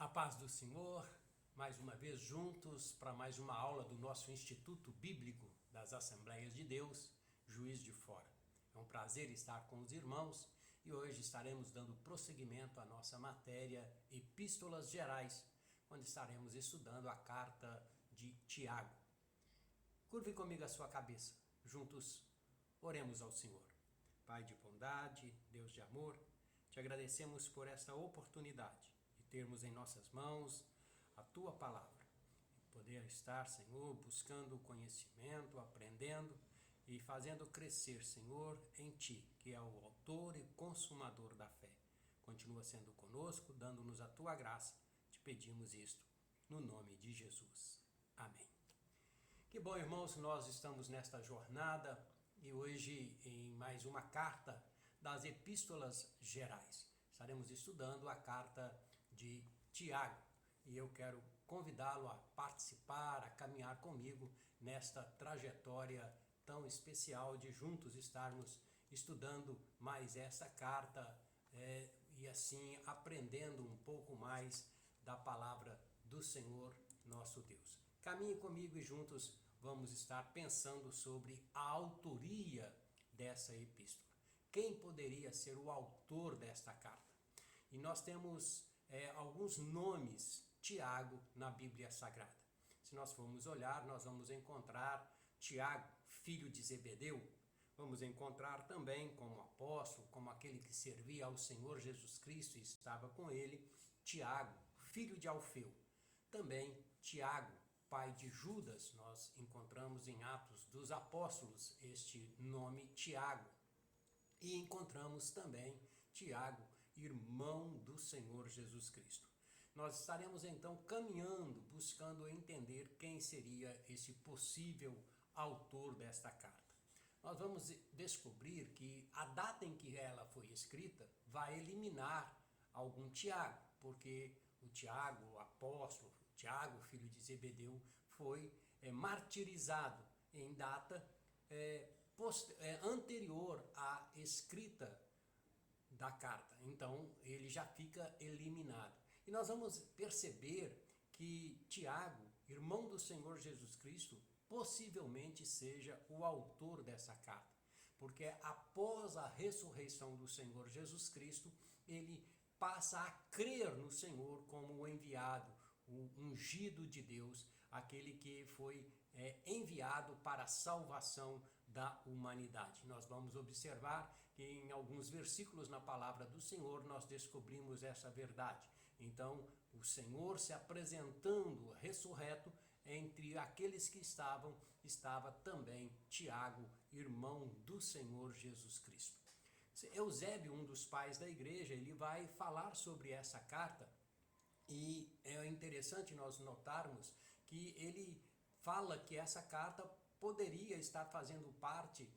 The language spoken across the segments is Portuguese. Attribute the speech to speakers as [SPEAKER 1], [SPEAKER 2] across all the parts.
[SPEAKER 1] paz do Senhor, mais uma vez juntos para mais uma aula do nosso Instituto Bíblico das Assembleias de Deus, Juiz de Fora. É um prazer estar com os irmãos e hoje estaremos dando prosseguimento à nossa matéria Epístolas Gerais, onde estaremos estudando a carta de Tiago. Curve comigo a sua cabeça, juntos oremos ao Senhor. Pai de bondade, Deus de amor, te agradecemos por esta oportunidade de termos em nossas mãos a Tua Palavra. Poder estar, Senhor, buscando o conhecimento, aprendendo e fazendo crescer, Senhor, em Ti, que é o autor e consumador da fé. Continua sendo conosco, dando-nos a Tua graça. Te pedimos isto, no nome de Jesus. Amém. Que bom, irmãos, nós estamos nesta jornada e hoje em mais uma carta das Epístolas Gerais. Estaremos estudando a carta de Tiago e eu quero convidá-lo a participar, a caminhar comigo nesta trajetória tão especial de juntos estarmos estudando mais esta carta e assim aprendendo um pouco mais da palavra do Senhor nosso Deus. Caminhe comigo e juntos vamos estar pensando sobre a autoria dessa epístola. Quem poderia ser o autor desta carta? E nós temos alguns nomes Tiago na Bíblia Sagrada. Se nós formos olhar, nós vamos encontrar Tiago, filho de Zebedeu. Vamos encontrar também como apóstolo, como aquele que servia ao Senhor Jesus Cristo e estava com ele, Tiago, filho de Alfeu. Também Tiago, pai de Judas, nós encontramos em Atos dos Apóstolos este nome Tiago. E encontramos também Tiago, irmão do Senhor Jesus Cristo. Nós estaremos então caminhando, buscando entender quem seria esse possível autor desta carta. Nós vamos descobrir que a data em que ela foi escrita vai eliminar algum Tiago, porque o Tiago, o apóstolo, Tiago, filho de Zebedeu, foi martirizado em data anterior à escrita da carta. Então ele já fica eliminado. E nós vamos perceber que Tiago, irmão do Senhor Jesus Cristo, possivelmente seja o autor dessa carta. Porque após a ressurreição do Senhor Jesus Cristo, ele passa a crer no Senhor como o enviado, o ungido de Deus, aquele que foi enviado para a salvação da humanidade. Nós vamos observar que em alguns versículos na palavra do Senhor nós descobrimos essa verdade. Então, o Senhor se apresentando ressurreto, entre aqueles que estava também Tiago, irmão do Senhor Jesus Cristo. Eusébio, um dos pais da igreja, ele vai falar sobre essa carta. E é interessante nós notarmos que ele fala que essa carta poderia estar fazendo parte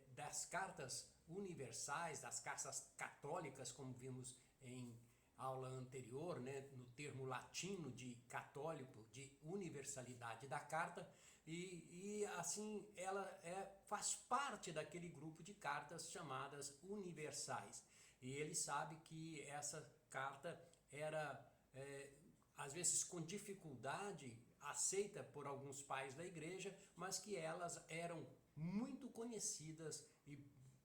[SPEAKER 1] das cartas universais, das cartas católicas, como vimos em aula anterior, né, no termo latino de católico, de universalidade da carta, e assim ela faz parte daquele grupo de cartas chamadas universais. E ele sabe que essa carta era, às vezes com dificuldade, aceita por alguns pais da igreja, mas que elas eram muito conhecidas e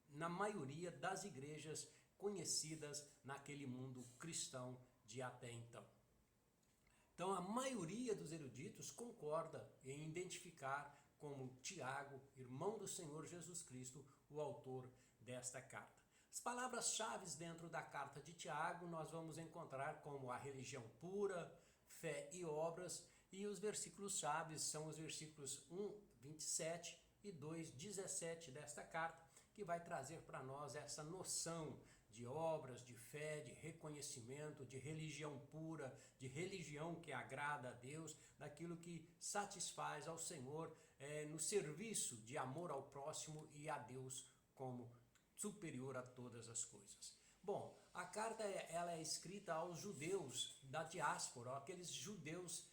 [SPEAKER 1] na maioria das igrejas conhecidas naquele mundo cristão de até então. Então a maioria dos eruditos concorda em identificar como Tiago, irmão do Senhor Jesus Cristo, o autor desta carta. As palavras-chave dentro da carta de Tiago nós vamos encontrar como a religião pura, fé e obras, e os versículos-chave são os versículos 1, 27 e 2, 17 desta carta, que vai trazer para nós essa noção de obras, de fé, de reconhecimento, de religião pura, de religião que agrada a Deus, daquilo que satisfaz ao Senhor no serviço de amor ao próximo e a Deus como superior a todas as coisas. Bom, a carta ela é escrita aos judeus da diáspora, aqueles judeus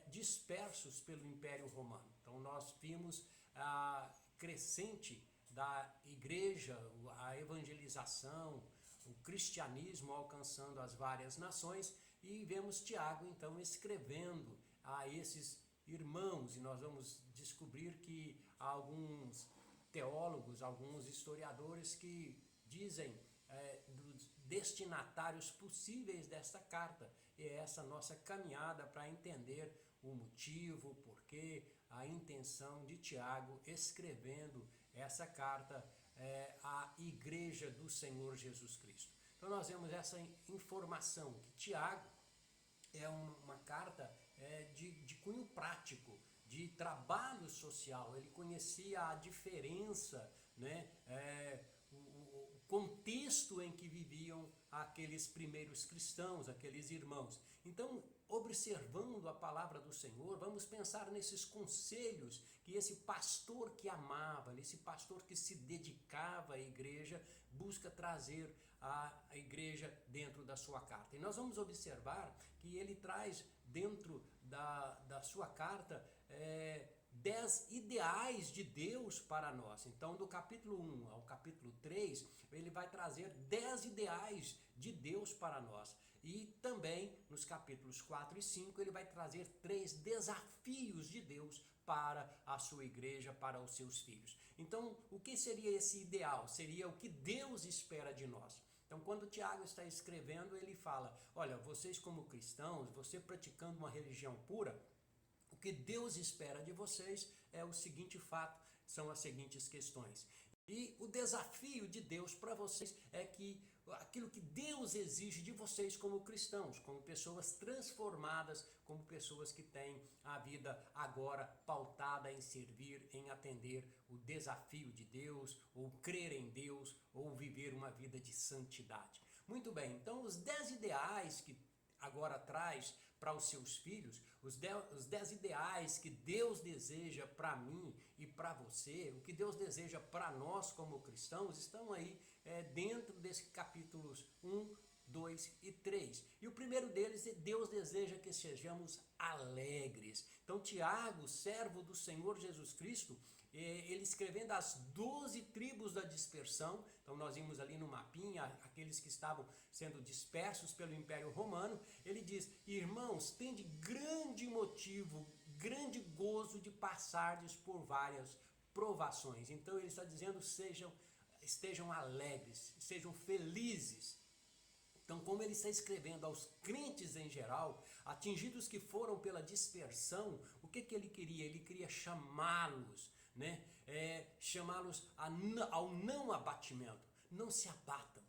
[SPEAKER 1] dispersos pelo Império Romano. Então nós vimos a crescente da igreja, a evangelização, o cristianismo alcançando as várias nações, E vemos Tiago, então, escrevendo a esses irmãos, e nós vamos descobrir que há alguns teólogos, alguns historiadores que dizem dos destinatários possíveis desta carta. E é essa nossa caminhada para entender o motivo, o porquê, a intenção de Tiago escrevendo essa carta à Igreja do Senhor Jesus Cristo. Então nós vemos essa informação que Tiago é uma carta de cunho prático, de trabalho social. Ele conhecia a diferença, né, o contexto em que viviam aqueles primeiros cristãos, aqueles irmãos. Então, observando a palavra do Senhor, vamos pensar nesses conselhos que esse pastor que amava, nesse pastor que se dedicava à igreja, busca trazer à igreja dentro da sua carta. E nós vamos observar que ele traz dentro da sua carta 10 ideais de Deus para nós. Então, do capítulo 1 ao capítulo 3, ele vai trazer 10 ideais de Deus para nós. E também, nos capítulos 4 e 5, ele vai trazer 3 desafios de Deus para a sua igreja, para os seus filhos. Então, o que seria esse ideal? Seria o que Deus espera de nós. Então, quando Tiago está escrevendo, ele fala, olha, vocês como cristãos, você praticando uma religião pura, o que Deus espera de vocês é o seguinte fato, são as seguintes questões. E o desafio de Deus para vocês é que aquilo que Deus exige de vocês como cristãos, como pessoas transformadas, como pessoas que têm a vida agora pautada em servir, em atender o desafio de Deus, ou crer em Deus, ou viver uma vida de santidade. Muito bem, então os 10 ideais que agora traz para os seus filhos, os 10 ideais que Deus deseja para mim e para você, o que Deus deseja para nós como cristãos, estão aí dentro desses capítulos 1, 2 e 3. E o primeiro deles é Deus deseja que sejamos alegres. Então Tiago, servo do Senhor Jesus Cristo, ele escrevendo as 12 tribos da dispersão, então nós vimos ali no mapinha, aqueles que estavam sendo dispersos pelo Império Romano, ele diz, irmãos, tende grande motivo, grande gozo de passardes por várias provações. Então ele está dizendo, estejam alegres, sejam felizes. Então, como ele está escrevendo aos crentes em geral, atingidos que foram pela dispersão, o que ele queria? Ele queria chamá-los, né? Chamá-los ao não abatimento. Não se abatam,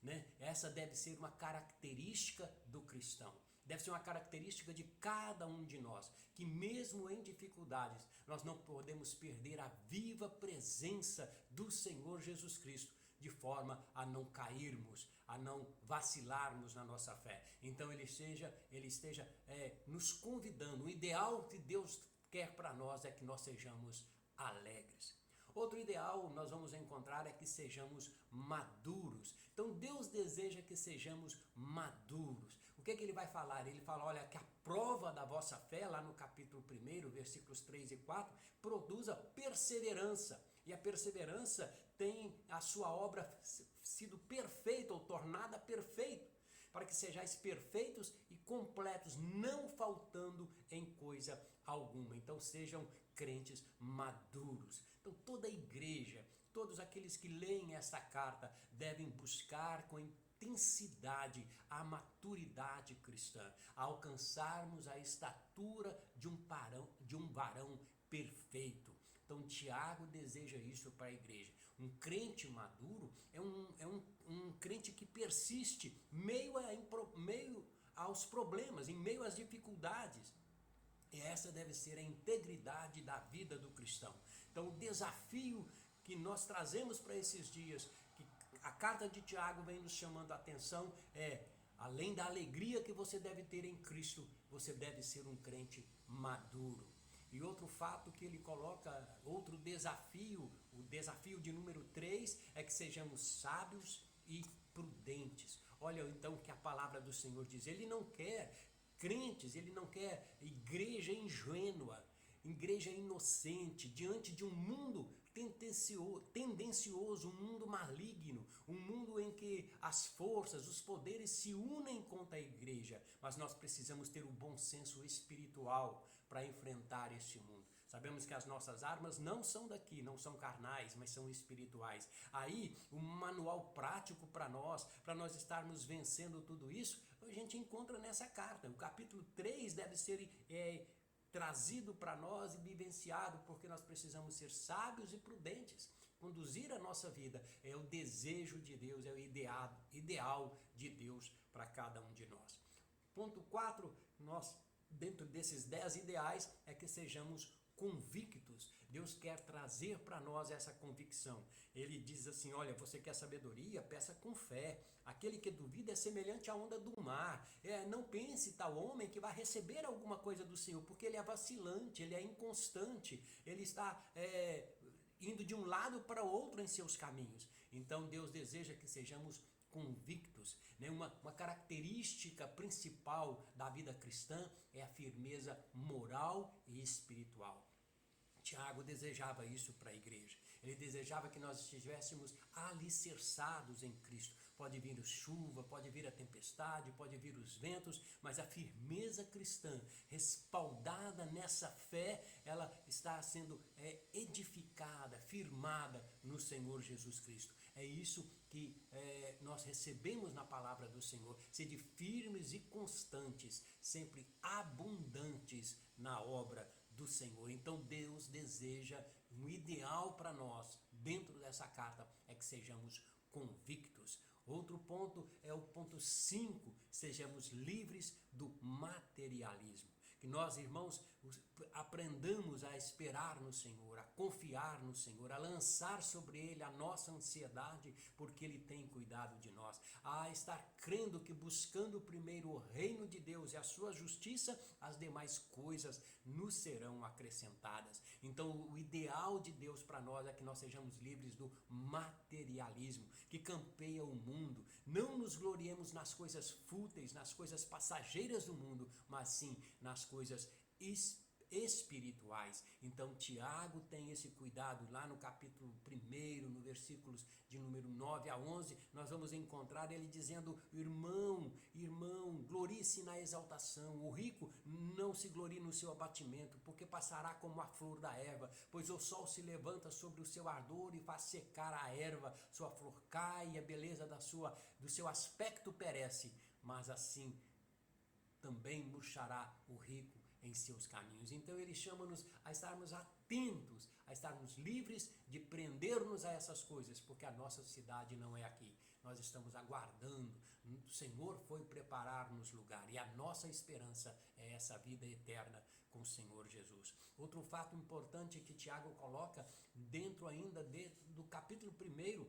[SPEAKER 1] né? Essa deve ser uma característica do cristão. Deve ser uma característica de cada um de nós, que mesmo em dificuldades, nós não podemos perder a viva presença do Senhor Jesus Cristo, de forma a não cairmos, a não vacilarmos na nossa fé. Então ele esteja nos convidando. O ideal que Deus quer para nós é que nós sejamos alegres. Outro ideal nós vamos encontrar é que sejamos maduros. Então Deus deseja que sejamos maduros. O que ele vai falar? Ele fala, olha, que a prova da vossa fé, lá no capítulo 1, versículos 3 e 4, produza perseverança. E a perseverança tem a sua obra sido perfeita ou tornada perfeita, para que sejais perfeitos e completos, não faltando em coisa alguma. Então sejam crentes maduros. Então toda a igreja, todos aqueles que leem esta carta devem buscar com intensidade a maturidade cristã, a alcançarmos a estatura de um varão perfeito. Então Tiago deseja isso para a igreja. Um crente maduro é um crente que persiste meio aos problemas, em meio às dificuldades. E essa deve ser a integridade da vida do cristão. Então o desafio que nós trazemos para esses dias, que a carta de Tiago vem nos chamando a atenção, além da alegria que você deve ter em Cristo, você deve ser um crente maduro. E outro fato que ele coloca, outro desafio, o desafio de número 3, é que sejamos sábios e prudentes. Olha então o que a palavra do Senhor diz. Ele não quer crentes, ele não quer igreja ingênua, igreja inocente, diante de um mundo tendencioso, um mundo maligno, um mundo em que as forças, os poderes se unem contra a igreja, mas nós precisamos ter o bom senso espiritual para enfrentar este mundo. Sabemos que as nossas armas não são daqui, não são carnais, mas são espirituais. Aí, um manual prático para nós estarmos vencendo tudo isso, a gente encontra nessa carta. O capítulo 3 deve ser trazido para nós e vivenciado, porque nós precisamos ser sábios e prudentes. Conduzir a nossa vida é o desejo de Deus, é o ideal de Deus para cada um de nós. Ponto 4, nós, dentro desses 10 ideais, é que sejamos convictos. Deus quer trazer para nós essa convicção. Ele diz assim, olha, você quer sabedoria? Peça com fé. Aquele que duvida é semelhante à onda do mar. Não pense tal homem que vai receber alguma coisa do Senhor, porque ele é vacilante, ele é inconstante, ele está indo de um lado para outro em seus caminhos. Então Deus deseja que sejamos convictos, né? Uma característica principal da vida cristã é a firmeza moral e espiritual. Tiago desejava isso para a igreja. Ele desejava que nós estivéssemos alicerçados em Cristo. Pode vir chuva, pode vir a tempestade, pode vir os ventos, mas a firmeza cristã, respaldada nessa fé, ela está sendo edificada, firmada no Senhor Jesus Cristo. É isso que nós recebemos na palavra do Senhor. Sede firmes e constantes, sempre abundantes na obra do Senhor. Então Deus deseja um ideal para nós, dentro dessa carta, é que sejamos convictos. Outro ponto é o ponto 5, sejamos livres do materialismo. Que nós, irmãos, aprendamos a esperar no Senhor, a confiar no Senhor, a lançar sobre Ele a nossa ansiedade, porque Ele tem cuidado de nós. A estar crendo que buscando primeiro o reino de Deus e a sua justiça, as demais coisas nos serão acrescentadas. Então, o ideal de Deus para nós é que nós sejamos livres do materialismo que campeia o mundo. Não nos gloriemos nas coisas fúteis, nas coisas passageiras do mundo, mas sim nas coisas espirituais. Então Tiago tem esse cuidado. Lá no capítulo 1, no versículos de número 9 a 11, nós vamos encontrar ele dizendo, irmão, glorie-se na exaltação. O rico não se glorie no seu abatimento, porque passará como a flor da erva, pois o sol se levanta sobre o seu ardor e faz secar a erva, sua flor cai e a beleza do seu aspecto perece, mas assim também murchará o rico em seus caminhos. Então ele chama-nos a estarmos atentos, a estarmos livres de prender-nos a essas coisas, porque a nossa cidade não é aqui. Nós estamos aguardando, o Senhor foi preparar-nos lugar, e a nossa esperança é essa vida eterna com o Senhor Jesus. Outro fato importante que Tiago coloca dentro ainda do capítulo 1,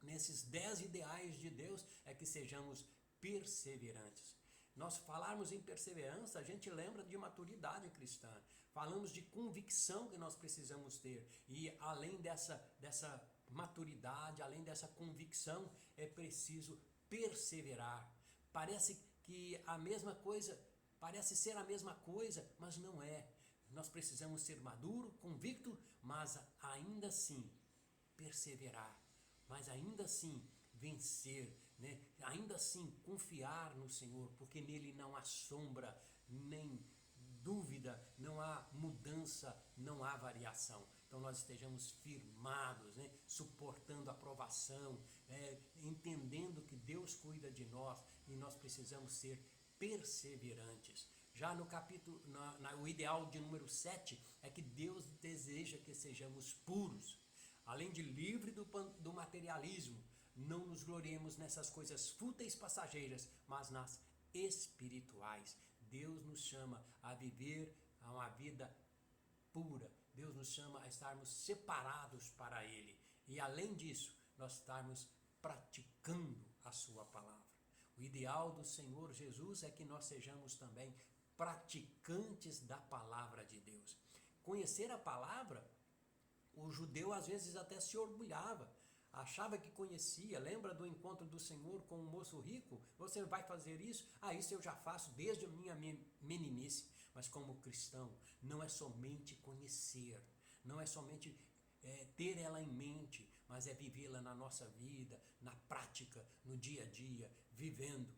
[SPEAKER 1] nesses 10 ideais de Deus, é que sejamos perseverantes. Nós falarmos em perseverança, a gente lembra de maturidade cristã. Falamos de convicção que nós precisamos ter. E além dessa maturidade, além dessa convicção, é preciso perseverar. Parece que a mesma coisa, parece ser a mesma coisa, mas não é. Nós precisamos ser maduro, convicto, mas ainda assim perseverar. Mas ainda assim vencer, né? Ainda assim confiar no Senhor, porque nele não há sombra, nem dúvida, não há mudança, não há variação. Então nós estejamos firmados, né? Suportando a provação, entendendo que Deus cuida de nós e nós precisamos ser perseverantes. Já no capítulo, o ideal de número 7 é que Deus deseja que sejamos puros. Além de livre do materialismo, não nos gloriemos nessas coisas fúteis passageiras, mas nas espirituais. Deus nos chama a viver uma vida pura. Deus nos chama a estarmos separados para Ele. E além disso, nós estarmos praticando a sua palavra. O ideal do Senhor Jesus é que nós sejamos também praticantes da palavra de Deus. Conhecer a palavra, o judeu às vezes até se orgulhava. Achava que conhecia. Lembra do encontro do Senhor com o moço rico? Você vai fazer isso? Isso eu já faço desde a minha meninice. Mas como cristão, não é somente conhecer, não é somente ter ela em mente, mas é vivê-la na nossa vida, na prática, no dia a dia, vivendo.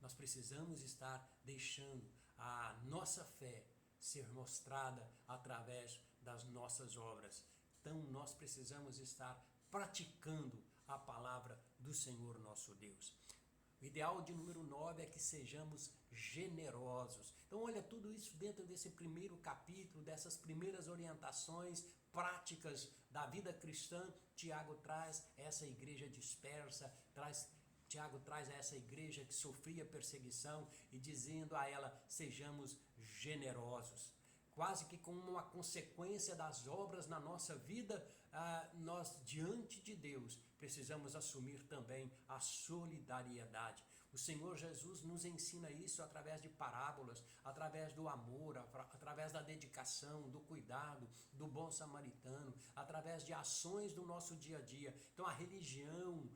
[SPEAKER 1] Nós precisamos estar deixando a nossa fé ser mostrada através das nossas obras. Então nós precisamos estar praticando a palavra do Senhor nosso Deus. O ideal de número 9 é que sejamos generosos. Então olha tudo isso dentro desse primeiro capítulo, dessas primeiras orientações práticas da vida cristã. Tiago traz essa igreja dispersa, Tiago traz a essa igreja que sofria perseguição e dizendo a ela, sejamos generosos. Quase que como uma consequência das obras na nossa vida, nós diante de Deus precisamos assumir também a solidariedade. O Senhor Jesus nos ensina isso através de parábolas, através do amor, através da dedicação, do cuidado, do bom samaritano, através de ações do nosso dia a dia. Então a religião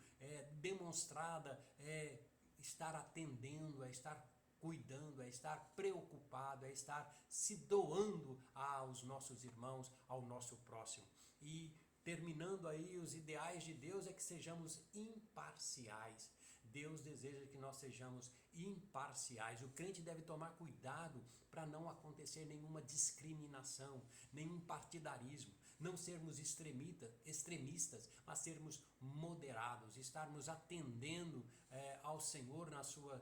[SPEAKER 1] demonstrada é estar atendendo, é estar cuidando, é estar preocupado, é estar se doando aos nossos irmãos, ao nosso próximo. E terminando aí, os ideais de Deus é que sejamos imparciais. Deus deseja que nós sejamos imparciais. O crente deve tomar cuidado para não acontecer nenhuma discriminação, nenhum partidarismo, não sermos extremistas, mas sermos moderados, estarmos atendendo ao Senhor na sua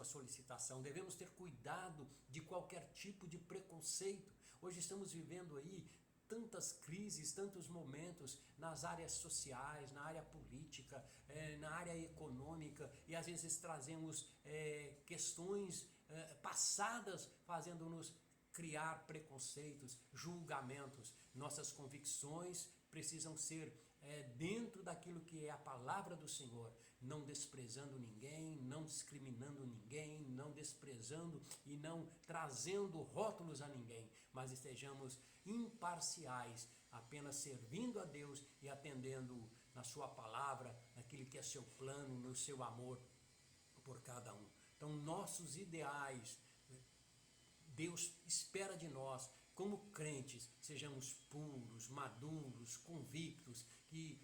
[SPEAKER 1] solicitação. Devemos ter cuidado de qualquer tipo de preconceito. Hoje estamos vivendo aí tantas crises, tantos momentos nas áreas sociais, na área política, na área econômica, e às vezes trazemos questões passadas fazendo-nos criar preconceitos, julgamentos. Nossas convicções precisam ser dentro daquilo que é a palavra do Senhor, não desprezando ninguém, não discriminando ninguém, não desprezando e não trazendo rótulos a ninguém, mas estejamos imparciais, apenas servindo a Deus e atendendo na sua palavra, naquilo que é seu plano, no seu amor por cada um. Então nossos ideais, Deus espera de nós, como crentes, sejamos puros, maduros, convictos, que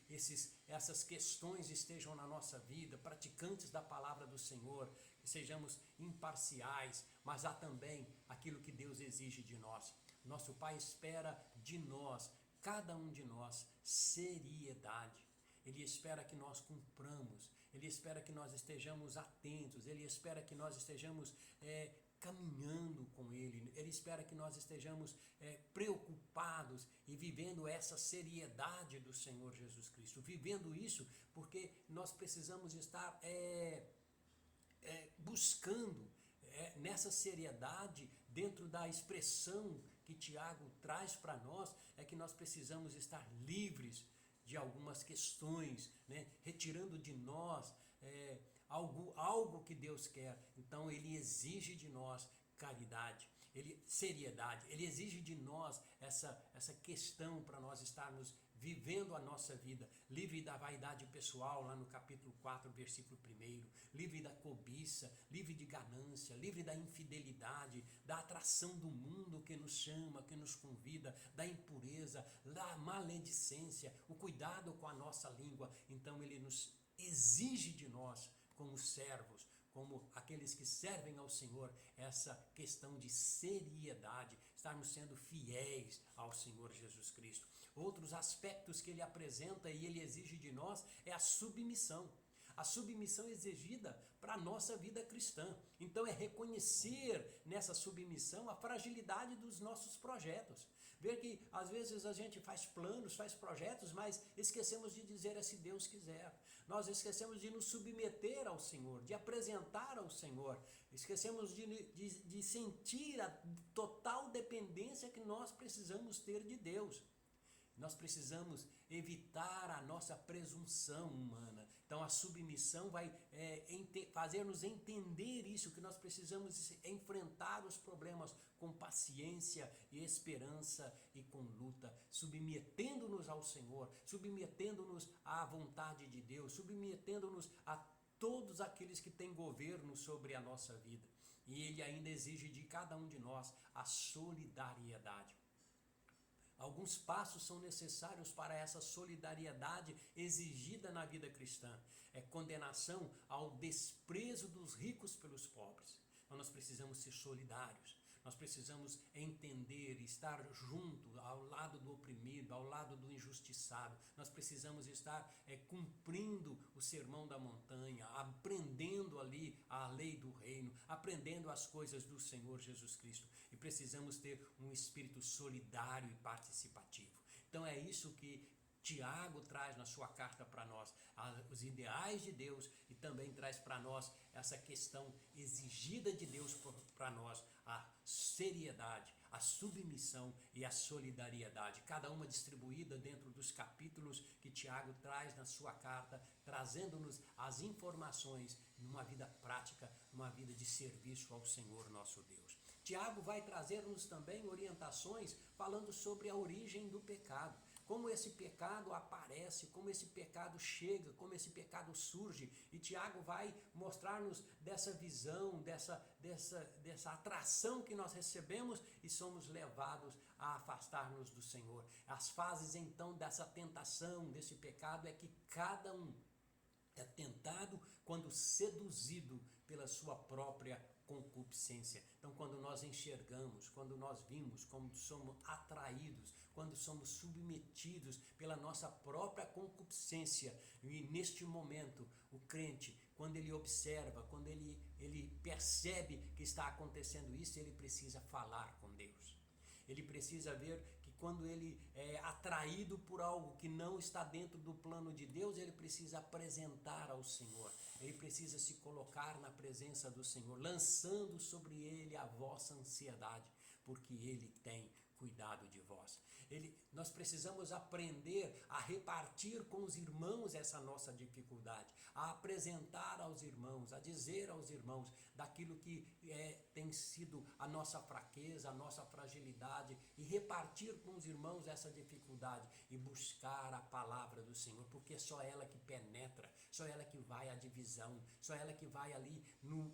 [SPEAKER 1] essas questões estejam na nossa vida, praticantes da palavra do Senhor, que sejamos imparciais, mas há também aquilo que Deus exige de nós. Nosso Pai espera de nós, cada um de nós, seriedade. Ele espera que nós cumpramos, Ele espera que nós estejamos atentos, Ele espera que nós estejamos caminhando com Ele, Ele espera que nós estejamos preocupados e vivendo essa seriedade do Senhor Jesus Cristo. Vivendo isso porque nós precisamos estar buscando nessa seriedade, dentro da expressão que Tiago traz para nós, é que nós precisamos estar livres de algumas questões, né? Retirando de nós algo que Deus quer. Então Ele exige de nós caridade, seriedade, Ele exige de nós essa questão para nós estarmos vivendo a nossa vida, livre da vaidade pessoal, lá no capítulo 4, versículo 1, livre da cobiça, livre de ganância, livre da infidelidade, da atração do mundo que nos chama, que nos convida, da impureza, da maledicência, o cuidado com a nossa língua. Então Ele nos exige de nós, como servos, como aqueles que servem ao Senhor, essa questão de seriedade, estarmos sendo fiéis ao Senhor Jesus Cristo. Outros aspectos que Ele apresenta e Ele exige de nós é a submissão. A submissão exigida para a nossa vida cristã. Então é reconhecer nessa submissão a fragilidade dos nossos projetos. Ver que às vezes a gente faz planos, faz projetos, mas esquecemos de dizer se Deus quiser. Nós esquecemos de nos submeter ao Senhor, de apresentar ao Senhor. Esquecemos de sentir a total dependência que nós precisamos ter de Deus. Nós precisamos evitar a nossa presunção humana. Então a submissão vai fazer-nos entender isso, que nós precisamos enfrentar os problemas com paciência e esperança e com luta, submetendo-nos ao Senhor, submetendo-nos à vontade de Deus, submetendo-nos a todos aqueles que têm governo sobre a nossa vida. E Ele ainda exige de cada um de nós a solidariedade. Alguns passos são necessários para essa solidariedade exigida na vida cristã. É condenação ao desprezo dos ricos pelos pobres. Então nós precisamos ser solidários. Nós precisamos entender, estar junto, ao lado do oprimido, ao lado do injustiçado. Nós precisamos estar cumprindo o sermão da montanha, aprendendo ali a lei do reino, aprendendo as coisas do Senhor Jesus Cristo. E precisamos ter um espírito solidário e participativo. Então é isso que Tiago traz na sua carta para nós, os ideais de Deus, e também traz para nós essa questão exigida de Deus para nós, a seriedade, a submissão e a solidariedade, cada uma distribuída dentro dos capítulos que Tiago traz na sua carta, trazendo-nos as informações numa vida prática, numa vida de serviço ao Senhor nosso Deus. Tiago vai trazer-nos também orientações falando sobre a origem do pecado. Como esse pecado aparece, como esse pecado chega, como esse pecado surge. E Tiago vai mostrar-nos dessa visão, dessa atração que nós recebemos e somos levados a afastar-nos do Senhor. As fases então dessa tentação, desse pecado, é que cada um é tentado quando seduzido pela sua própria concupiscência. Então, quando nós enxergamos, quando nós vimos, quando somos atraídos, quando somos submetidos pela nossa própria concupiscência, e neste momento, o crente, quando ele observa, quando ele percebe que está acontecendo isso, ele precisa falar com Deus. Ele precisa ver que quando ele é atraído por algo que não está dentro do plano de Deus, ele precisa apresentar ao Senhor. Ele precisa se colocar na presença do Senhor, lançando sobre ele a vossa ansiedade, porque ele tem cuidado de vós. Nós precisamos aprender a repartir com os irmãos essa nossa dificuldade, a apresentar aos irmãos, a dizer aos irmãos daquilo que tem sido a nossa fraqueza, a nossa fragilidade, e repartir com os irmãos essa dificuldade e buscar a palavra do Senhor, porque é só ela que penetra, só ela que vai à divisão, só ela que vai ali no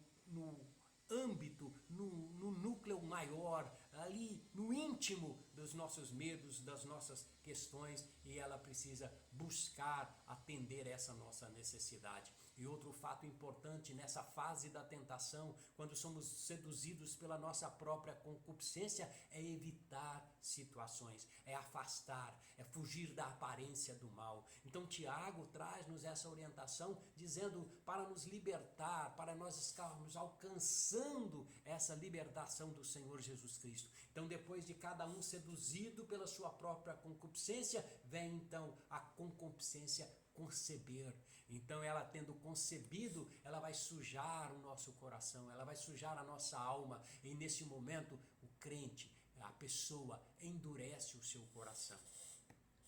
[SPEAKER 1] âmbito, no núcleo maior, ali no íntimo dos nossos medos, das nossas questões, e ela precisa buscar atender essa nossa necessidade. E outro fato importante nessa fase da tentação, quando somos seduzidos pela nossa própria concupiscência, é evitar situações, é afastar, é fugir da aparência do mal. Então Tiago traz-nos essa orientação, dizendo para nos libertar, para nós estarmos alcançando essa libertação do Senhor Jesus Cristo. Então, depois de cada um seduzido pela sua própria concupiscência, vem então a concupiscência conceber. Então, ela tendo concebido, ela vai sujar o nosso coração, ela vai sujar a nossa alma. E nesse momento, o crente, a pessoa, endurece o seu coração.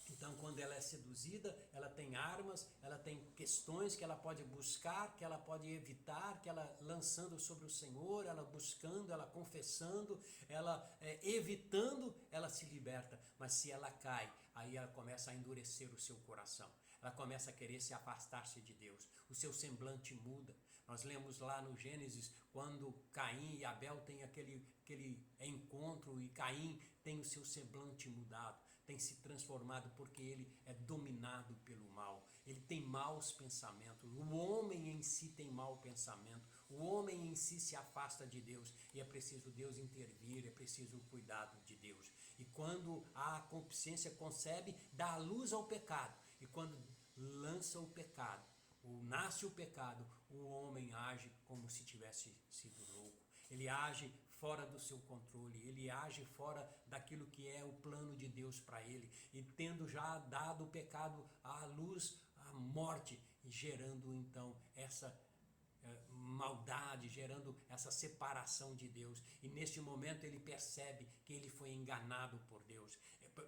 [SPEAKER 1] Então, quando ela é seduzida, ela tem armas, ela tem questões que ela pode buscar, que ela pode evitar, que ela lançando sobre o Senhor, ela buscando, ela confessando, ela evitando, ela se liberta. Mas se ela cai, aí ela começa a endurecer o seu coração. Ela começa a querer se afastar-se de Deus. O seu semblante muda. Nós lemos lá no Gênesis, quando Caim e Abel têm aquele encontro, e Caim tem o seu semblante mudado, tem se transformado porque ele é dominado pelo mal. Ele tem maus pensamentos. O homem em si tem mau pensamento. O homem em si se afasta de Deus. E é preciso Deus intervir, é preciso o cuidado de Deus. E quando a concupiscência concebe, dá luz ao pecado. E quando lança o pecado, ou nasce o pecado, o homem age como se tivesse sido louco. Ele age fora do seu controle, ele age fora daquilo que é o plano de Deus para ele. E tendo já dado o pecado à luz, à morte, gerando então essa maldade, gerando essa separação de Deus. E neste momento ele percebe que ele foi enganado por Deus,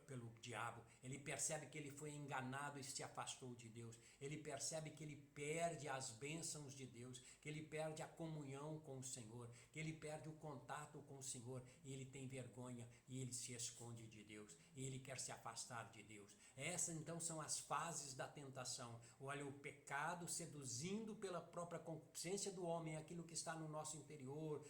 [SPEAKER 1] pelo diabo. Ele percebe que ele foi enganado e se afastou de Deus. Ele percebe que ele perde as bênçãos de Deus, que ele perde a comunhão com o Senhor, que ele perde o contato com o Senhor, e ele tem vergonha e ele se esconde de Deus, e ele quer se afastar de Deus. Essas então são as fases da tentação. Olha, o pecado seduzindo pela própria concupiscência do homem, aquilo que está no nosso interior,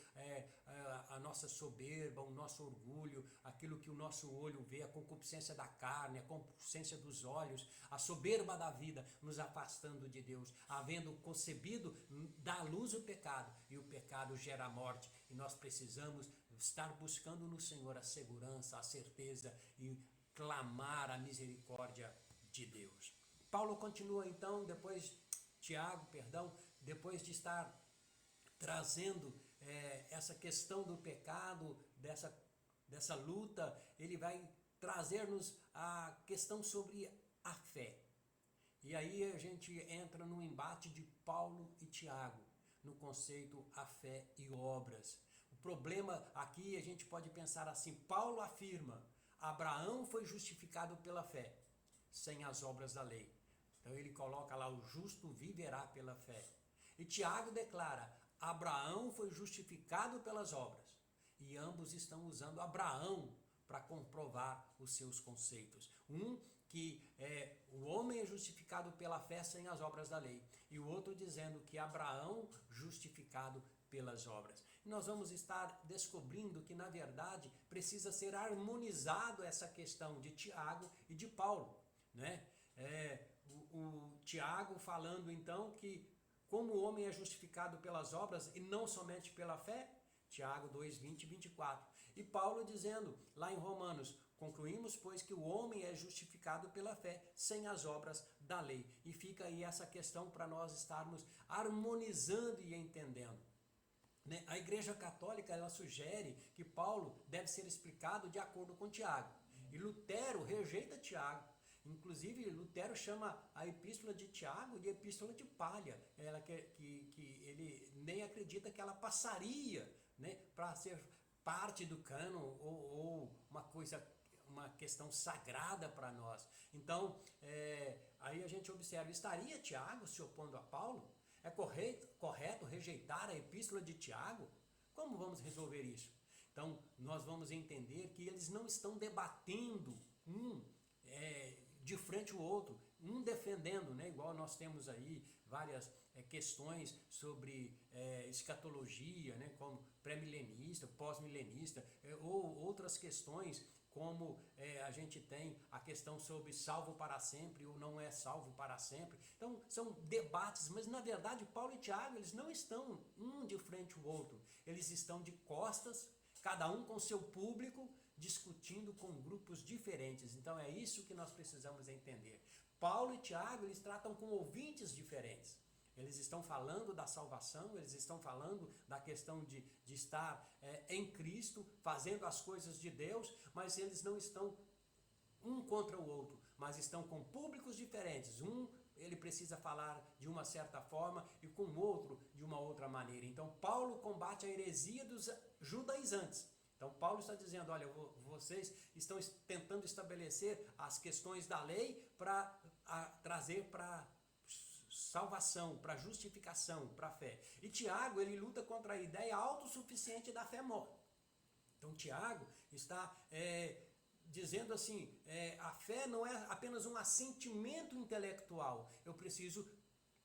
[SPEAKER 1] a nossa soberba, o nosso orgulho, aquilo que o nosso olho vê, a concupiscência da carne, a concupiscência dos olhos, a soberba da vida, nos afastando de Deus, havendo concebido da luz o pecado, e o pecado gera a morte, e nós precisamos estar buscando no Senhor a segurança, a certeza e clamar a misericórdia de Deus. Paulo continua então, Tiago, depois de estar trazendo essa questão do pecado, dessa luta, ele vai trazer-nos a questão sobre a fé. E aí a gente entra no embate de Paulo e Tiago, no conceito a fé e obras. O problema aqui a gente pode pensar assim, Paulo afirma, Abraão foi justificado pela fé, sem as obras da lei. Então ele coloca lá, o justo viverá pela fé. E Tiago declara, Abraão foi justificado pelas obras. E ambos estão usando Abraão para comprovar os seus conceitos. Que o homem é justificado pela fé sem as obras da lei. E o outro dizendo que Abraão justificado pelas obras. E nós vamos estar descobrindo que, na verdade, precisa ser harmonizado essa questão de Tiago e de Paulo, né? O Tiago falando então que como o homem é justificado pelas obras e não somente pela fé, Tiago 2, 20 e 24. E Paulo dizendo lá em Romanos, concluímos, pois, que o homem é justificado pela fé, sem as obras da lei. E fica aí essa questão para nós estarmos harmonizando e entendendo. A Igreja Católica, ela sugere que Paulo deve ser explicado de acordo com Tiago. E Lutero rejeita Tiago. Inclusive, Lutero chama a epístola de Tiago de epístola de palha. Ela que ele nem acredita que ela passaria, né, para ser parte do cânon ou uma questão sagrada para nós. Então, aí a gente observa, estaria Tiago se opondo a Paulo? É correto rejeitar a epístola de Tiago? Como vamos resolver isso? Então, nós vamos entender que eles não estão debatendo de frente o outro, defendendo, né? Igual nós temos aí várias questões sobre escatologia, né? Como pré-milenista, pós-milenista, ou outras questões como a gente tem a questão sobre salvo para sempre ou não é salvo para sempre. Então, são debates, mas na verdade Paulo e Tiago, eles não estão de frente ao outro, eles estão de costas, cada um com seu público, discutindo com grupos diferentes. Então é isso que nós precisamos entender. Paulo e Tiago, eles tratam com ouvintes diferentes. Eles estão falando da salvação, eles estão falando da questão de estar em Cristo, fazendo as coisas de Deus, mas eles não estão um contra o outro, mas estão com públicos diferentes. Ele precisa falar de uma certa forma e com o outro de uma outra maneira. Então Paulo combate a heresia dos judaizantes. Então Paulo está dizendo, olha, vocês estão tentando estabelecer as questões da lei para trazer para salvação, para justificação, para fé. E Tiago, ele luta contra a ideia autossuficiente da fé morta. Então Tiago está dizendo assim, a fé não é apenas um assentimento intelectual. Eu preciso,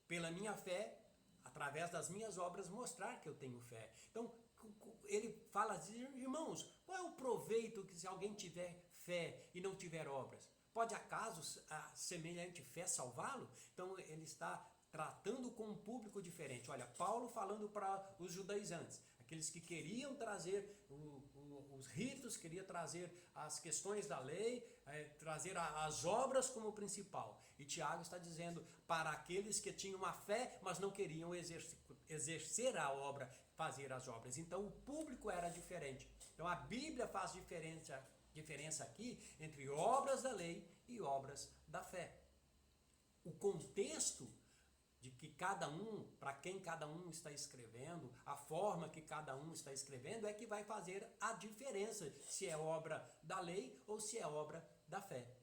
[SPEAKER 1] pela minha fé, através das minhas obras, mostrar que eu tenho fé. Então, ele fala assim, irmãos, qual é o proveito que se alguém tiver fé e não tiver obras? Pode acaso a semelhante fé salvá-lo? Então ele está tratando com um público diferente. Olha, Paulo falando para os judaizantes, aqueles que queriam trazer os ritos, queriam trazer as questões da lei, trazer as obras como principal. E Tiago está dizendo para aqueles que tinham a fé, mas não queriam exercer a obra, fazer as obras. Então o público era diferente. Então a Bíblia faz diferença aqui entre obras da lei e obras da fé. O contexto de que cada um, para quem cada um está escrevendo, a forma que cada um está escrevendo é que vai fazer a diferença se é obra da lei ou se é obra da fé.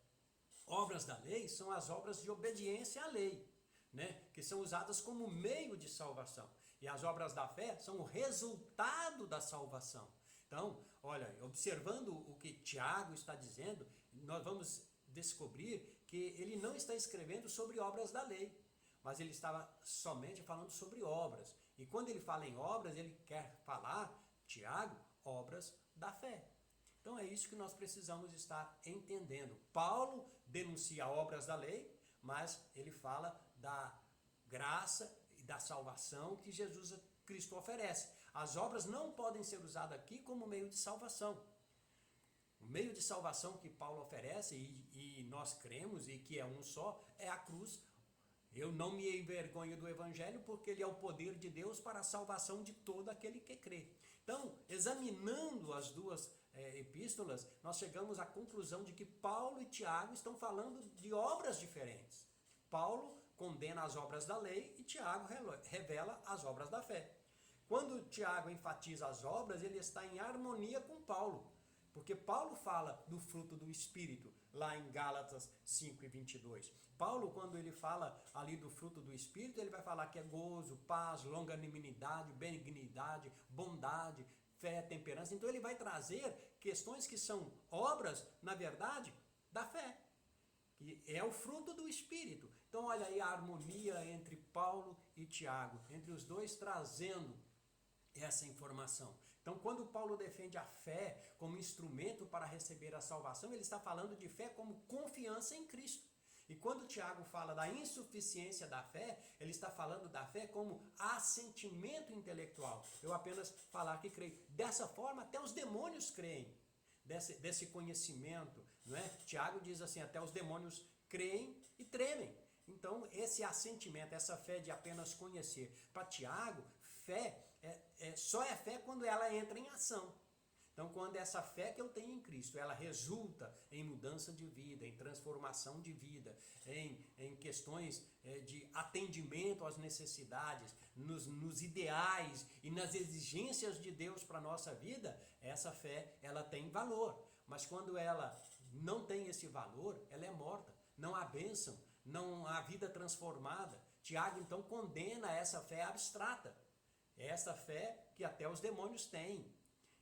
[SPEAKER 1] Obras da lei são as obras de obediência à lei, né? Que são usadas como meio de salvação. E as obras da fé são o resultado da salvação. Então, olha, observando o que Tiago está dizendo, nós vamos descobrir que ele não está escrevendo sobre obras da lei, mas ele estava somente falando sobre obras. E quando ele fala em obras, ele quer falar, Tiago, obras da fé. Então é isso que nós precisamos estar entendendo. Paulo denuncia obras da lei, mas ele fala da graça e da salvação que Jesus Cristo oferece. As obras não podem ser usadas aqui como meio de salvação. O meio de salvação que Paulo oferece, e nós cremos, e que é um só, é a cruz. Eu não me envergonho do Evangelho, porque ele é o poder de Deus para a salvação de todo aquele que crê. Então, examinando as duas epístolas, nós chegamos à conclusão de que Paulo e Tiago estão falando de obras diferentes. Paulo condena as obras da lei e Tiago revela as obras da fé. Quando Tiago enfatiza as obras, ele está em harmonia com Paulo. Porque Paulo fala do fruto do Espírito, lá em Gálatas 5:22. Paulo, quando ele fala ali do fruto do Espírito, ele vai falar que é gozo, paz, longanimidade, benignidade, bondade, fé, temperança. Então ele vai trazer questões que são obras, na verdade, da fé. Que é o fruto do Espírito. Então olha aí a harmonia entre Paulo e Tiago, entre os dois trazendo essa informação. Então, quando Paulo defende a fé como instrumento para receber a salvação, ele está falando de fé como confiança em Cristo. E quando Tiago fala da insuficiência da fé, ele está falando da fé como assentimento intelectual. Eu apenas falar que creio. Dessa forma, até os demônios creem, desse conhecimento. Não é? Tiago diz assim, até os demônios creem e tremem. Então, esse assentimento, essa fé de apenas conhecer. Para Tiago, fé só é fé quando ela entra em ação. Então, quando essa fé que eu tenho em Cristo, ela resulta em mudança de vida, em transformação de vida, em questões de atendimento às necessidades, nos ideais e nas exigências de Deus para a nossa vida, essa fé, ela tem valor. Mas quando ela não tem esse valor, ela é morta. Não há bênção, não há vida transformada. Tiago, então, condena essa fé abstrata. Essa fé que até os demônios têm.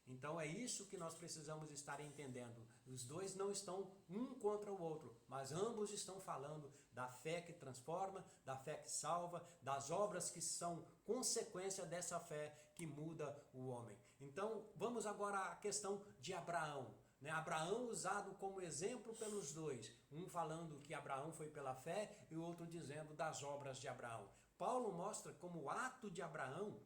[SPEAKER 1] Então é isso que nós precisamos estar entendendo. Os dois não estão um contra o outro, mas ambos estão falando da fé que transforma, da fé que salva, das obras que são consequência dessa fé que muda o homem. Então vamos agora à questão de Abraão. Abraão usado como exemplo pelos dois. Um falando que Abraão foi pela fé e o outro dizendo das obras de Abraão. Paulo mostra como o ato de Abraão,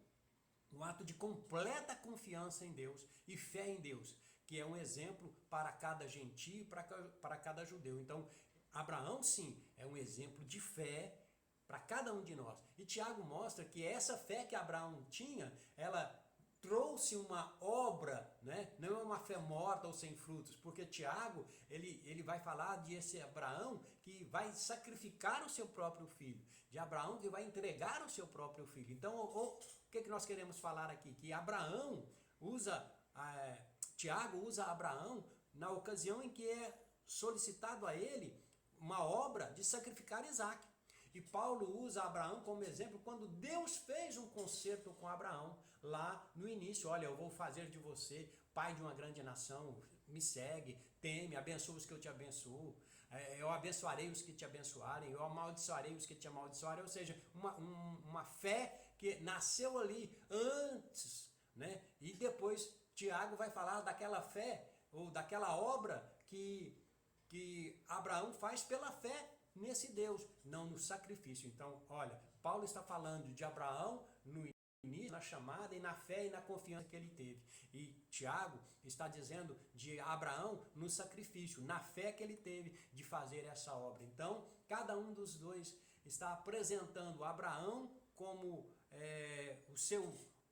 [SPEAKER 1] um ato de completa confiança em Deus e fé em Deus, que é um exemplo para cada gentio e para cada judeu. Então, Abraão, sim, é um exemplo de fé para cada um de nós. E Tiago mostra que essa fé que Abraão tinha, ela trouxe uma obra, né? Não é uma fé morta ou sem frutos, porque Tiago, ele vai falar de esse Abraão que vai sacrificar o seu próprio filho, de Abraão que vai entregar o seu próprio filho. Então, o que nós queremos falar aqui? Que Abraão Tiago usa Abraão na ocasião em que é solicitado a ele uma obra de sacrificar Isaac. E Paulo usa Abraão como exemplo quando Deus fez um concerto com Abraão lá no início. Olha, eu vou fazer de você pai de uma grande nação, me segue, teme, abençoa os que eu te abençoo, eu abençoarei os que te abençoarem, eu amaldiçoarei os que te amaldiçoarem. Ou seja, uma fé que nasceu ali antes, né? E depois Tiago vai falar daquela fé ou daquela obra que Abraão faz pela fé nesse Deus, não no sacrifício. Então, olha, Paulo está falando de Abraão no início, na chamada e na fé e na confiança que ele teve. E Tiago está dizendo de Abraão no sacrifício, na fé que ele teve de fazer essa obra. Então, cada um dos dois está apresentando Abraão como o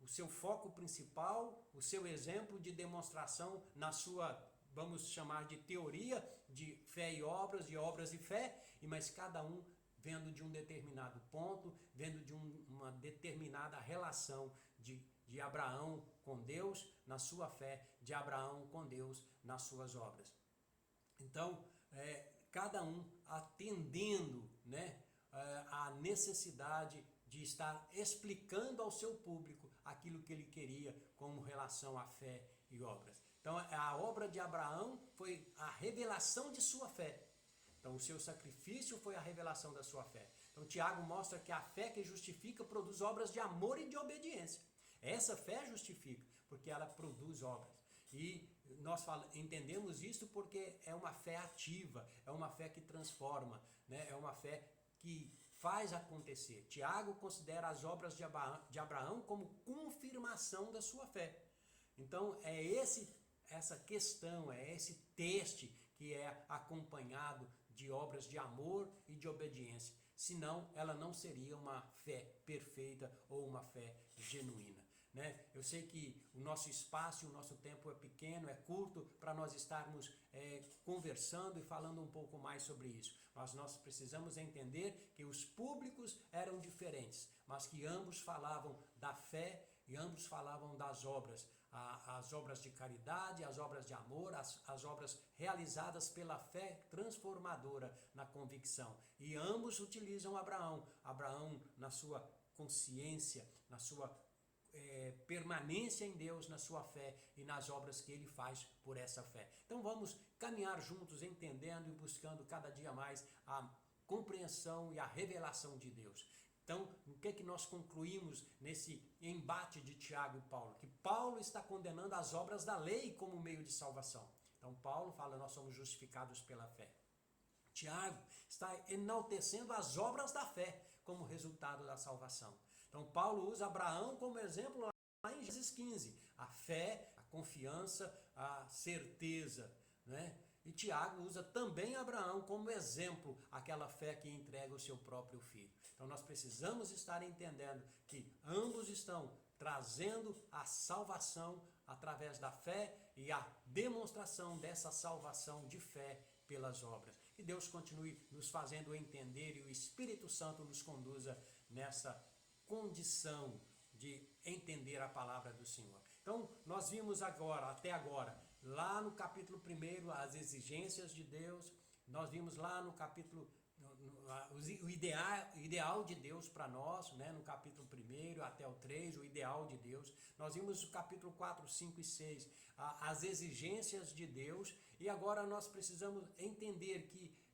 [SPEAKER 1] seu foco principal, o seu exemplo de demonstração na sua, vamos chamar de teoria, de fé e obras, de obras e fé, mas cada um vendo de um determinado ponto, vendo de uma determinada relação de Abraão com Deus na sua fé, de Abraão com Deus nas suas obras. Então, cada um atendendo, né, a necessidade de estar explicando ao seu público aquilo que ele queria como relação à fé e obras. Então, a obra de Abraão foi a revelação de sua fé. Então, o seu sacrifício foi a revelação da sua fé. Então, Tiago mostra que a fé que justifica produz obras de amor e de obediência. Essa fé justifica, porque ela produz obras. E nós entendemos isso porque é uma fé ativa, é uma fé que transforma, né? É uma fé que faz acontecer. Tiago considera as obras de Abraão como confirmação da sua fé. Então essa questão, é esse teste que é acompanhado de obras de amor e de obediência. Senão, ela não seria uma fé perfeita ou uma fé genuína. Né? Eu sei que o nosso espaço, o nosso tempo é pequeno, é curto para nós estarmos conversando e falando um pouco mais sobre isso. Mas nós precisamos entender que os públicos eram diferentes, mas que ambos falavam da fé e ambos falavam das obras. As obras de caridade, as obras de amor, as obras realizadas pela fé transformadora na convicção. E ambos utilizam Abraão. Abraão na sua consciência, na sua permanência em Deus, na sua fé e nas obras que ele faz por essa fé. Então vamos caminhar juntos, entendendo e buscando cada dia mais a compreensão e a revelação de Deus. Então, o que é que nós concluímos nesse embate de Tiago e Paulo? Que Paulo está condenando as obras da lei como meio de salvação. Então, Paulo fala, nós somos justificados pela fé. Tiago está enaltecendo as obras da fé como resultado da salvação. Então, Paulo usa Abraão como exemplo lá em Gênesis 15. A fé, a confiança, a certeza, né? E Tiago usa também Abraão como exemplo, aquela fé que entrega o seu próprio filho. Então nós precisamos estar entendendo que ambos estão trazendo a salvação através da fé e a demonstração dessa salvação de fé pelas obras. Que Deus continue nos fazendo entender e o Espírito Santo nos conduza nessa condição de entender a palavra do Senhor. Então nós vimos até agora, lá no capítulo 1, as exigências de Deus. Nós vimos lá no capítulo, o ideal de Deus para nós, né? No capítulo 1 até o 3, o ideal de Deus. Nós vimos o capítulo 4, 5 e 6, as exigências de Deus. E agora nós precisamos entender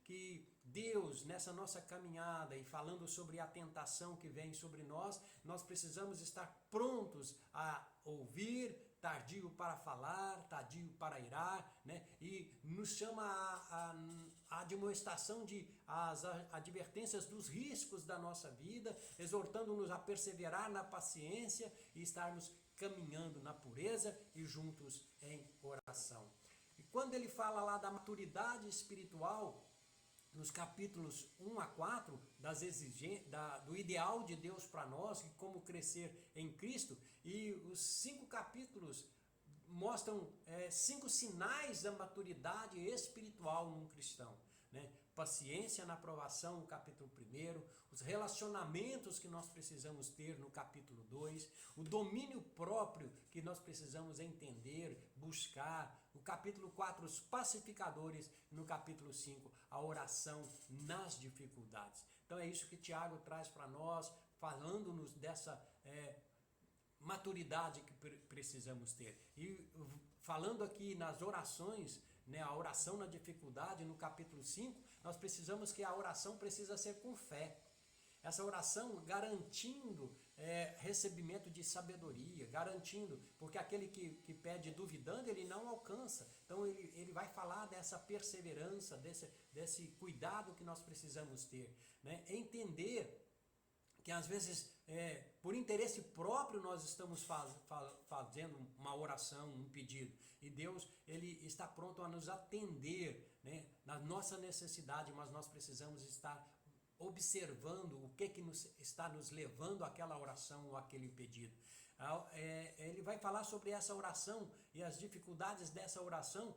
[SPEAKER 1] que Deus, nessa nossa caminhada e falando sobre a tentação que vem sobre nós precisamos estar prontos a ouvir, tardio para falar, tardio para irar, né? E nos chama a admoestação as advertências dos riscos da nossa vida, exortando-nos a perseverar na paciência e estarmos caminhando na pureza e juntos em oração. E quando ele fala lá da maturidade espiritual, nos capítulos 1 a 4, do ideal de Deus para nós, e como crescer em Cristo, e os 5 capítulos mostram 5 sinais da maturidade espiritual num cristão, né? Paciência na aprovação, no capítulo 1, os relacionamentos que nós precisamos ter no capítulo 2, o domínio próprio que nós precisamos entender, buscar, no capítulo 4, os pacificadores, no capítulo 5, a oração nas dificuldades. Então é isso que Tiago traz para nós, falando-nos dessa maturidade que precisamos ter. E falando aqui nas orações, né, a oração na dificuldade, no capítulo 5, nós precisamos que a oração precisa ser com fé. Essa oração garantindo recebimento de sabedoria, garantindo, porque aquele que pede duvidando, ele não alcança. Então ele vai falar dessa perseverança, desse cuidado que nós precisamos ter, né? Entender que às vezes, por interesse próprio, nós estamos fazendo uma oração, um pedido. E Deus, Ele está pronto a nos atender, né, na nossa necessidade, mas nós precisamos estar observando o que está nos levando àquela oração ou àquele pedido. Ele vai falar sobre essa oração e as dificuldades dessa oração,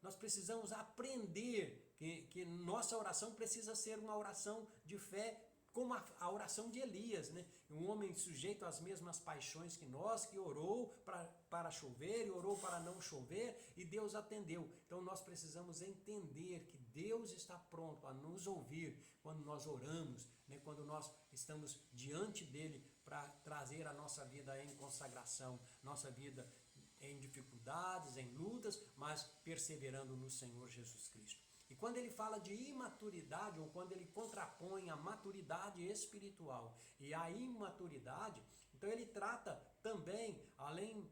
[SPEAKER 1] nós precisamos aprender que nossa oração precisa ser uma oração de fé, como a oração de Elias, né? Um homem sujeito às mesmas paixões que nós, que orou para chover e orou para não chover, e Deus atendeu. Então nós precisamos entender que Deus está pronto a nos ouvir quando nós oramos, né? Quando nós estamos diante dele para trazer a nossa vida em consagração, nossa vida em dificuldades, em lutas, mas perseverando no Senhor Jesus Cristo. E quando ele fala de imaturidade, ou quando ele contrapõe a maturidade espiritual e a imaturidade, então ele trata também, além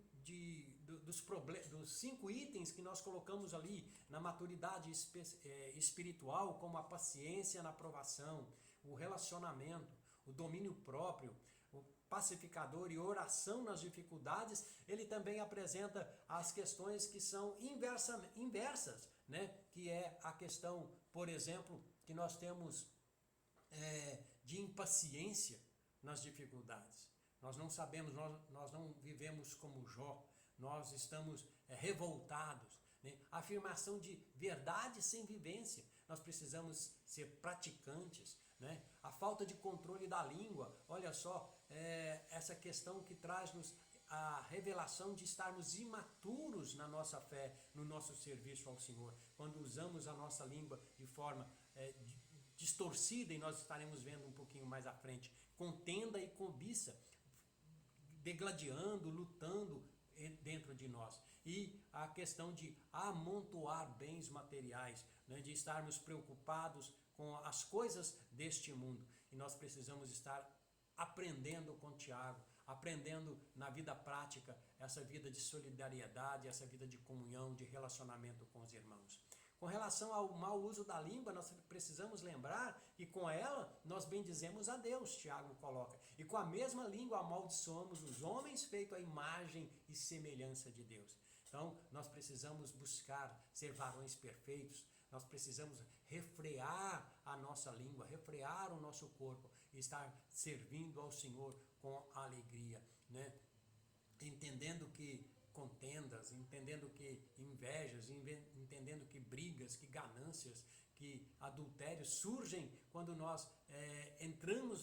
[SPEAKER 1] dos 5 itens que nós colocamos ali na maturidade espiritual, como a paciência na provação, o relacionamento, o domínio próprio, o pacificador e oração nas dificuldades, ele também apresenta as questões que são inversas, né? Que é a questão, por exemplo, que nós temos de impaciência nas dificuldades. Nós não sabemos, nós não vivemos como Jó, nós estamos revoltados. Né? A afirmação de verdade sem vivência, nós precisamos ser praticantes. Né? A falta de controle da língua, olha só, essa questão que traz-nos a revelação de estarmos imaturos na nossa fé, no nosso serviço ao Senhor. Quando usamos a nossa língua de forma distorcida, e nós estaremos vendo um pouquinho mais à frente, contenda e cobiça, degladiando, lutando dentro de nós. E a questão de amontoar bens materiais, né, de estarmos preocupados com as coisas deste mundo. E nós precisamos estar aprendendo com Tiago, aprendendo na vida prática, essa vida de solidariedade, essa vida de comunhão, de relacionamento com os irmãos. Com relação ao mau uso da língua, nós precisamos lembrar que com ela nós bendizemos a Deus, Tiago coloca. E com a mesma língua amaldiçoamos os homens feito à imagem e semelhança de Deus. Então, nós precisamos buscar ser varões perfeitos, nós precisamos refrear a nossa língua, refrear o nosso corpo e estar servindo ao Senhor com alegria, né? Entendendo que contendas, entendendo que invejas, entendendo que brigas, que ganâncias, que adultérios surgem quando nós entramos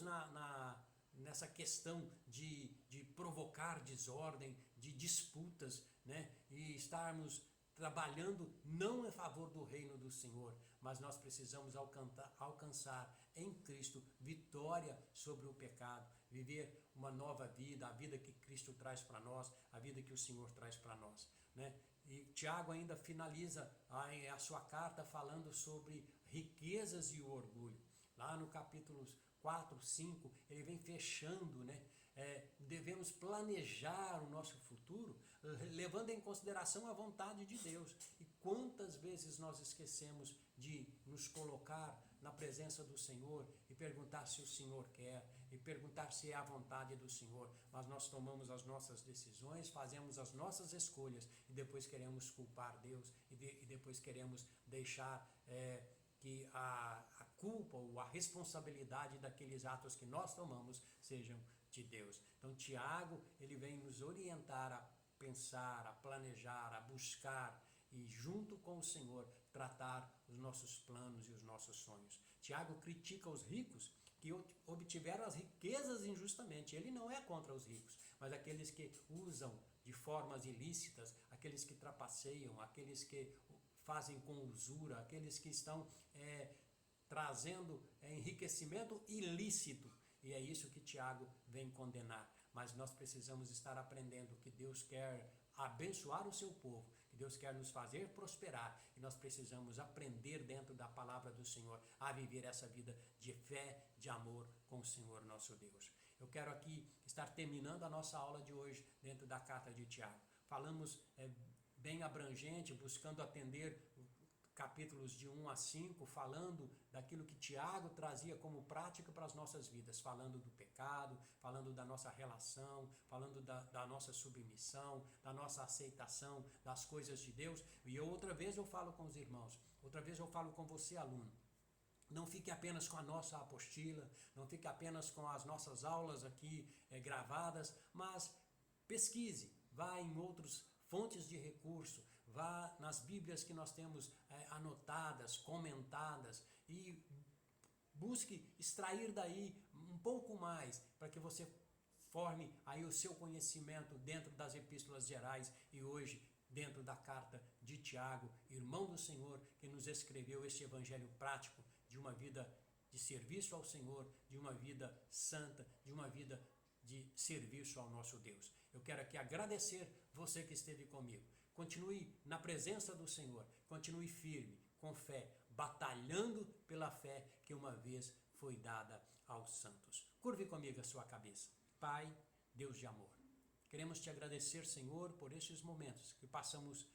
[SPEAKER 1] nessa questão de provocar desordem, de disputas, né? E estarmos trabalhando não em favor do reino do Senhor, mas nós precisamos alcançar em Cristo vitória sobre o pecado, viver uma nova vida, a vida que Cristo traz para nós, a vida que o Senhor traz para nós, né? E Tiago ainda finaliza a sua carta falando sobre riquezas e o orgulho. Lá no capítulos 4, 5, ele vem fechando, né? Devemos planejar o nosso futuro levando em consideração a vontade de Deus. E quantas vezes nós esquecemos de nos colocar na presença do Senhor e perguntar se o Senhor quer, e perguntar se é a vontade do Senhor, mas nós tomamos as nossas decisões, fazemos as nossas escolhas e depois queremos culpar Deus e depois queremos deixar que a culpa ou a responsabilidade daqueles atos que nós tomamos sejam de Deus. Então Tiago, ele vem nos orientar a pensar, a planejar, a buscar e junto com o Senhor tratar os nossos planos e os nossos sonhos. Tiago critica os ricos que obtiveram as riquezas injustamente. Ele não é contra os ricos, mas aqueles que usam de formas ilícitas, aqueles que trapaceiam, aqueles que fazem com usura, aqueles que estão trazendo enriquecimento ilícito. E é isso que Tiago vem condenar. Mas nós precisamos estar aprendendo que Deus quer abençoar o seu povo, que Deus quer nos fazer prosperar, e nós precisamos aprender dentro da palavra do Senhor a viver essa vida de fé, de amor com o Senhor nosso Deus. Eu quero aqui estar terminando a nossa aula de hoje dentro da carta de Tiago. Falamos bem abrangente, buscando atender capítulos de 1 a 5, falando daquilo que Tiago trazia como prática para as nossas vidas, falando do pecado, falando da nossa relação, falando da nossa submissão, da nossa aceitação das coisas de Deus. E outra vez eu falo com os irmãos, outra vez eu falo com você, aluno. Não fique apenas com a nossa apostila, não fique apenas com as nossas aulas aqui gravadas, mas pesquise, vá em outras fontes de recurso, vá nas Bíblias que nós temos anotadas, comentadas, e busque extrair daí um pouco mais, para que você forme aí o seu conhecimento dentro das epístolas gerais e hoje dentro da carta de Tiago, irmão do Senhor, que nos escreveu este evangelho prático de uma vida de serviço ao Senhor, de uma vida santa, de uma vida de serviço ao nosso Deus. Eu quero aqui agradecer você que esteve comigo. Continue na presença do Senhor, continue firme, com fé, batalhando pela fé que uma vez foi dada aos santos. Curve comigo a sua cabeça. Pai, Deus de amor, Queremos te agradecer, Senhor, por estes momentos que passamos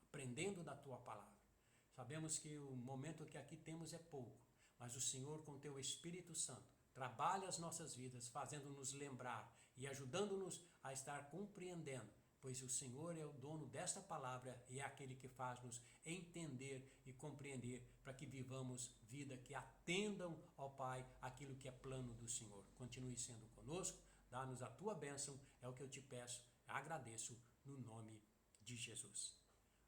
[SPEAKER 1] aprendendo da tua palavra. Sabemos que o momento que aqui temos é pouco, mas o Senhor, com teu Espírito Santo, trabalha as nossas vidas, fazendo-nos lembrar e ajudando-nos a estar compreendendo, pois o Senhor é o dono desta palavra e é aquele que faz-nos entender e compreender para que vivamos vida que atendam ao Pai aquilo que é plano do Senhor. Continue sendo conosco, dá-nos a tua bênção, é o que eu te peço, agradeço no nome de Jesus.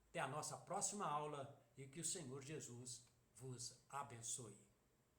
[SPEAKER 1] Até a nossa próxima aula e que o Senhor Jesus vos abençoe.